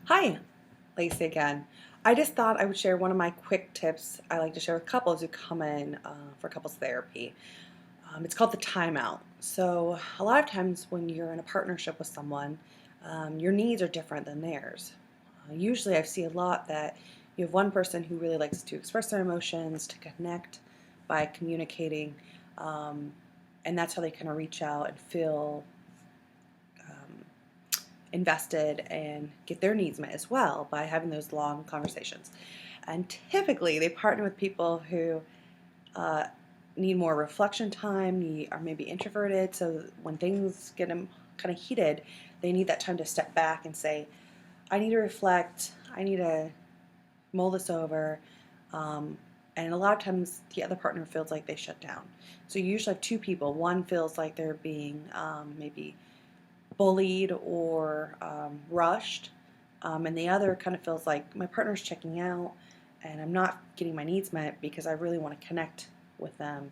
Hi, Lacey again. I just thought I would share one of my quick tips I like to share with couples who come in for couples therapy. It's called the timeout. So, a lot of times when you're in a partnership with someone, your needs are different than theirs. Usually, I see a lot that you have one person who really likes to express their emotions, to connect by communicating, um, and that's how they kind of reach out and feel um, invested and get their needs met as well by having those long conversations. And typically, they partner with people who uh, need more reflection time, are maybe introverted. So when things get them kind of heated, they need that time to step back and say, I need to reflect, I need to mull this over. Um, and a lot of times the other partner feels like they shut down. So you usually have two people. One feels like they're being maybe bullied or rushed, and the other kind of feels like my partner's checking out and I'm not getting my needs met because I really want to connect with them,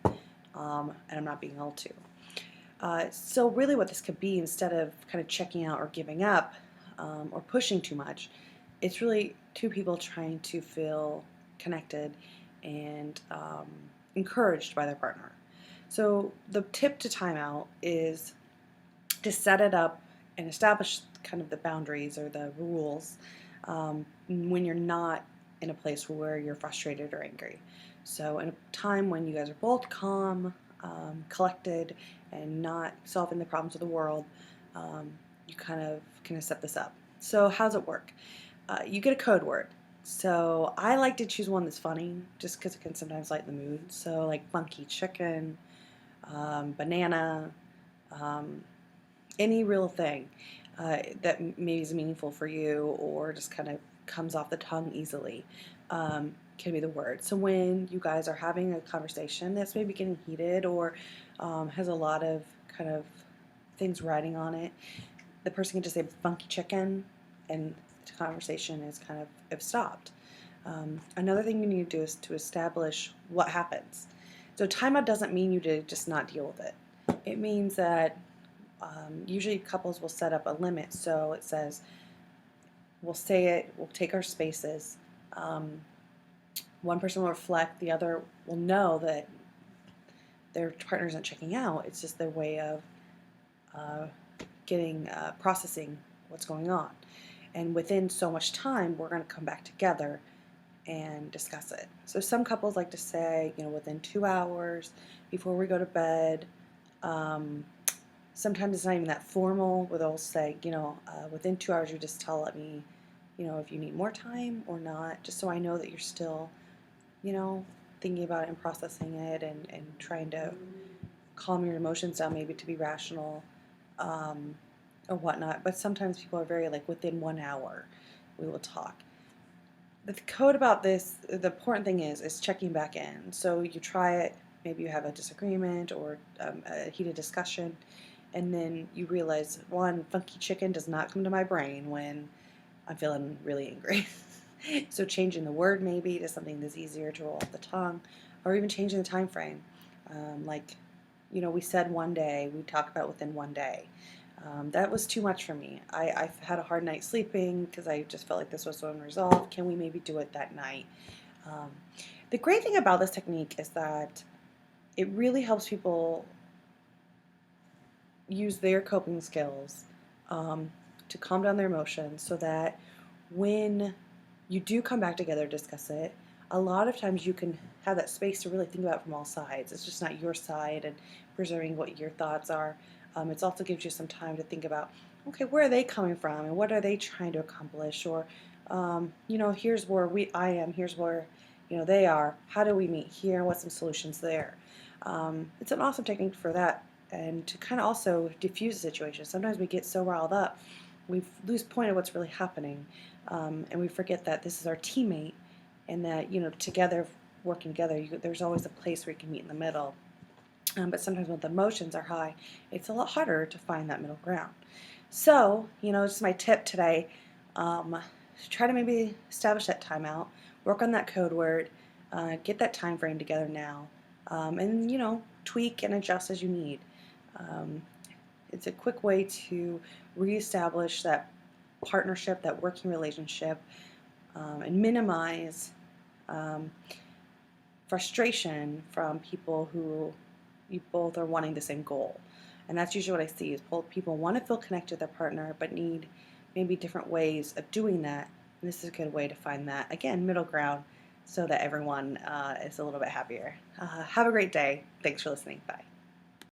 and I'm not being able to. So, really, what this could be instead of kind of checking out or giving up or pushing too much, it's really two people trying to feel connected and encouraged by their partner. So, the tip to timeout is to set it up and establish kind of the boundaries or the rules when you're not in a place where you're frustrated or angry. So, in a time when you guys are both calm, collected, and not solving the problems of the world, you kind of set this up. So, how does it work? You get a code word. So, I like to choose one that's funny, just because it can sometimes lighten the mood. So, like funky chicken, banana. Um, any real thing that maybe is meaningful for you or just kind of comes off the tongue easily can be the word. So when you guys are having a conversation that's maybe getting heated or has a lot of kind of things riding on it, the person can just say funky chicken and the conversation is kind of have stopped. Another thing you need to do is to establish what happens. So timeout doesn't mean you to just not deal with it. It means that usually couples will set up a limit. So it says, we'll say it, we'll take our spaces. Um, One person will reflect, the other will know that their partner isn't checking out. It's just their way of uh, getting, processing what's going on. And within so much time, we're going to come back together and discuss it. So some couples like to say, within 2 hours before we go to bed. Sometimes it's not even that formal, where they'll say, within 2 hours, you just me, if you need more time or not, just so I know that you're still, you know, thinking about it and processing it and trying to calm your emotions down, maybe to be rational um, or whatnot. But sometimes people are very like, within 1 hour, we will talk. The code about this, the important thing is checking back in. So you try it, maybe you have a disagreement or a heated discussion, and then you realize, one, funky chicken does not come to my brain when I'm feeling really angry. So changing the word maybe to something that's easier to roll off the tongue, or even changing the time frame. Like, we said one day, we talked about within one day. That was too much for me. I had a hard night sleeping because I just felt like this was so unresolved. Can we maybe do it that night? Um, the great thing about this technique is that it really helps people use their coping skills um, to calm down their emotions so that when you do come back together to discuss it, a lot of times you can have that space to really think about it from all sides. It's just not your side and preserving what your thoughts are. It also gives you some time to think about, okay, where are they coming from and what are they trying to accomplish? Or, here's where I am, here's where, they are. How do we meet here? What's some solutions there? It's an awesome technique for that and to kind of also diffuse the situation. Sometimes we get so riled up, we lose point of what's really happening, and we forget that this is our teammate, and that together, working together, there's always a place where you can meet in the middle. But sometimes when the emotions are high, it's a lot harder to find that middle ground. So, just my tip today: try to maybe establish that timeout, work on that code word, get that time frame together now, and tweak and adjust as you need. Um, it's a quick way to reestablish that partnership, that working relationship, and minimize um, frustration from people who you both are wanting the same goal. And that's usually what I see is people want to feel connected to their partner but need maybe different ways of doing that. And this is a good way to find that, again, middle ground so that everyone is a little bit happier. Have a great day. Thanks for listening. Bye.